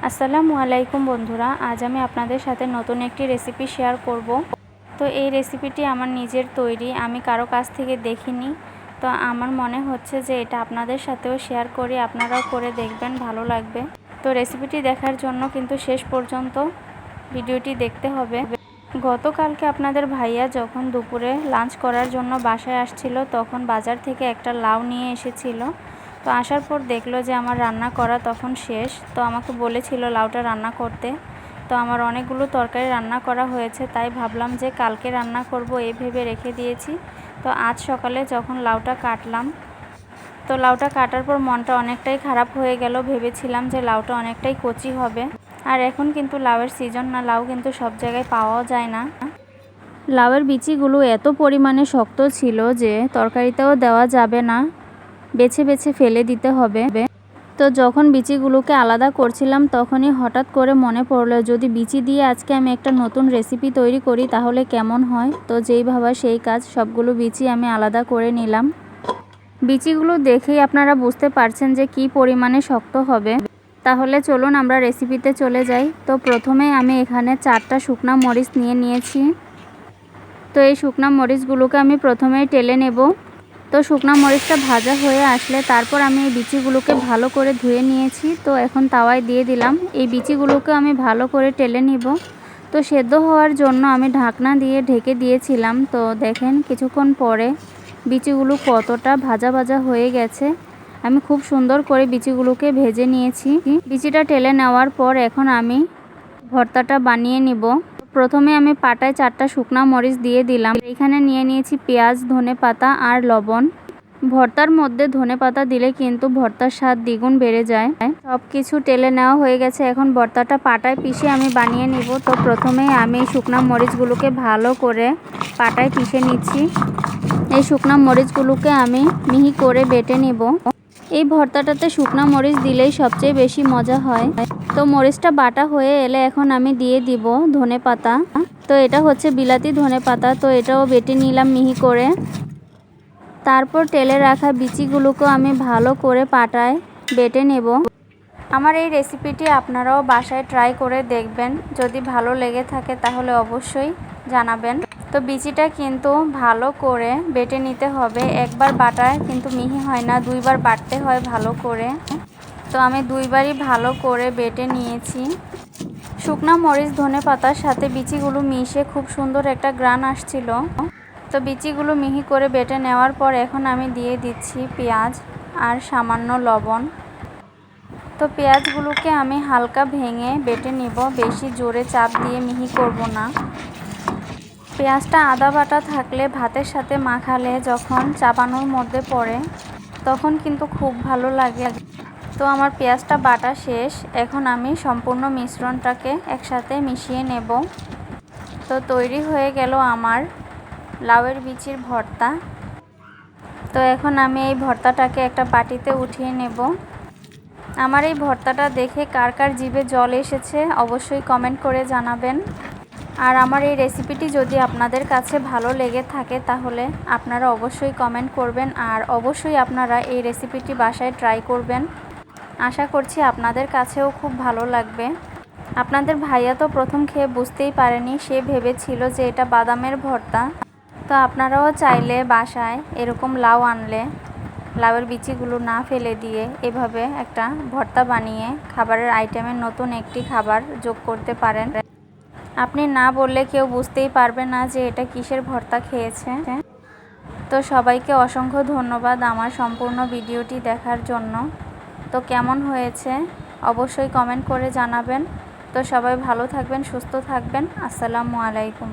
আসসালামু আলাইকুম বন্ধুরা, আজ আমি আপনাদের সাথে নতুন একটি রেসিপি শেয়ার করব। তো এই রেসিপিটি আমার নিজের তৈরি, আমি কারো কাছ থেকে দেখিনি। তো আমার মনে হচ্ছে যে এটা আপনাদের সাথেও শেয়ার করি, আপনারাও করে দেখবেন, ভালো লাগবে। তো রেসিপিটি দেখার জন্য কিন্তু শেষ পর্যন্ত ভিডিওটি দেখতে হবে। গতকালকে আপনাদের ভাইয়া যখন দুপুরে লাঞ্চ করার জন্য বাসায় আসছিল, তখন বাজার থেকে একটা লাউ নিয়ে এসেছিল। তো আসার পর দেখলো যে আমার রান্না করা তখন শেষ। তো আমাকে বলেছিল লাউটা রান্না করতে। তো আমার অনেকগুলো তরকারি রান্না করা হয়েছে, তাই ভাবলাম যে কালকে রান্না করব, এই ভেবে রেখে দিয়েছি। তো আজ সকালে যখন লাউটা কাটলাম, তো লাউটা কাটার পর মনটা অনেকটাই খারাপ হয়ে গেল। ভেবেছিলাম যে লাউটা অনেকটাই কচি হবে। আর এখন কিন্তু লাউয়ের সিজন না, লাউ কিন্তু সব জায়গায় পাওয়াও যায় না। লাউয়ের বিচিগুলো এত পরিমাণে শক্ত ছিল যে তরকারিতেও দেওয়া যাবে না, বেছে বেছে ফেলে দিতে হবে। তো যখন বিচিগুলোকে আলাদা করছিলাম, তখনই হঠাৎ করে মনে পড়লো যদি বিচি দিয়ে আজকে আমি একটা নতুন রেসিপি তৈরি করি তাহলে কেমন হয়। তো যেই ভাবা সেই কাজ, সবগুলো বিচি আমি আলাদা করে নিলাম। বিচিগুলো দেখেই আপনারা বুঝতে পারছেন যে কি পরিমাণে শক্ত হবে। তাহলে চলুন আমরা রেসিপিতে চলে যাই। তো প্রথমে আমি এখানে 4টা শুকনা মরিচ নিয়েছি। তো এই শুকনা মরিচগুলোকে আমি প্রথমেই টেলে নেব। তো শুকনা মরিচটা ভাজা হয়ে আসলে তারপর আমি এই বিচিগুলোকে ভালো করে ধুয়ে নিয়েছি। তো এখন তাওয়ায় দিয়ে দিলাম। এই বিচিগুলোকে আমি ভালো করে টেলে নিব। তো সেদ্ধ হওয়ার জন্য আমি ঢাকনা দিয়ে ঢেকে দিয়েছিলাম। তো দেখেন কিছুক্ষণ পরে বিচিগুলো কতটা ভাজা ভাজা হয়ে গেছে। আমি খুব সুন্দর করে বিচিগুলোকে ভেজে নিয়েছি। বিচিটা টেলে নেওয়ার পর এখন আমি ভর্তাটা বানিয়ে নিব। প্রথমে আমি পাটায় 4টা শুকনা মরিচ দিয়ে দিলাম। এখানে নিয়েছি পেঁয়াজ, ধনেপাতা আর লবণ। ভর্তার মধ্যে ধনেপাতা দিলে কিন্তু ভর্তার স্বাদ দ্বিগুণ বেড়ে যায়। সব কিছু টেলে নেওয়া হয়ে গেছে, এখন ভর্তাটা পাটায় পিষে আমি বানিয়ে নিব। তো প্রথমেই আমি শুকনা মরিচগুলোকে ভালো করে পাটায় পিষে নিচ্ছি। এই শুকনা মরিচগুলোকে আমি মিহি করে বেটে নিব। এই ভর্তাটাতে শুকনা মরিচ দিলেই সবচেয়ে বেশি মজা হয়। তো মরিচটা বাটা হয়ে এলে এখন আমি দিয়ে দিব ধনেপাতা। তো এটা হচ্ছে বিলাতি ধনেপাতা, তো এটাও বেটে নিলাম মিহি করে। তারপর তেলে রাখা বিচিগুলোকেও আমি ভালো করে পাটায় বেটে নেব। আমার এই রেসিপিটি আপনারাও বাসায় ট্রাই করে দেখবেন, যদি ভালো লেগে থাকে তাহলে অবশ্যই জানাবেন। তো বিচিটা কিন্তু ভালো করে বেটে নিতে হবে, একবার বাটায় কিন্তু মিহি হয় না, 2বার বাটতে হয় ভালো করে। তো আমি 2বারই ভালো করে বেটে নিয়েছি। শুকনা মরিচ ধনেপাতার সাথে বিচিগুলো মিশে খুব সুন্দর একটা গ্রান আসছিল। তো বিচিগুলো মিহি করে বেটে নেওয়ার পর এখন আমি দিয়ে দিচ্ছি পেঁয়াজ আর সামান্য লবণ। তো পেঁয়াজগুলোকে আমি হালকা ভেঙে বেটে নিব, বেশি জোরে চাপ দিয়ে মিহি করব না। পেঁয়াজটা আদা বাটা থাকলে ভাতের সাথে মাখালে যখন চাপানোর মধ্যে পড়ে তখন কিন্তু খুব ভালো লাগে। তো আমার পেঁয়াজটা বাটা শেষ, এখন আমি সম্পূর্ণ মিশ্রণটাকে একসাথে মিশিয়ে নেব। তো তৈরি হয়ে গেল আমার লাউয়ের বিচির ভর্তা। তো এখন আমি এই ভর্তাটাকে একটা বাটিতে উঠিয়ে নেব। আমার এই ভর্তাটা দেখে কার কার জিভে জল এসেছে অবশ্যই কমেন্ট করে জানাবেন। আর আমার এই রেসিপিটি যদি আপনাদের কাছে ভালো লেগে থাকে তাহলে আপনারা অবশ্যই কমেন্ট করবেন, আর অবশ্যই আপনারা এই রেসিপিটি বাসায় ট্রাই করবেন। আশা করছি আপনাদের কাছেও খুব ভালো লাগবে। আপনাদের ভাইয়া তো প্রথম খেয়ে বুঝতেই পারেনি, সে ভেবেছিল যে এটা বাদামের ভর্তা। তো আপনারাও চাইলে বাসায় এরকম লাউ আনলে লাউয়ের বিচিগুলো না ফেলে দিয়ে এভাবে একটা ভর্তা বানিয়ে খাবারের আইটেমের নতুন একটি খাবার যোগ করতে পারেন। আপনি না বললে কেউ বুঝতেই পারবে না যে এটা কিসের ভর্তা খেয়েছে। তো সবাইকে অসংখ্য ধন্যবাদ আমার সম্পূর্ণ ভিডিওটি দেখার জন্য। তো কেমন হয়েছে অবশ্যই কমেন্ট করে জানাবেন। তো সবাই ভালো থাকবেন, সুস্থ থাকবেন। আসসালামু আলাইকুম।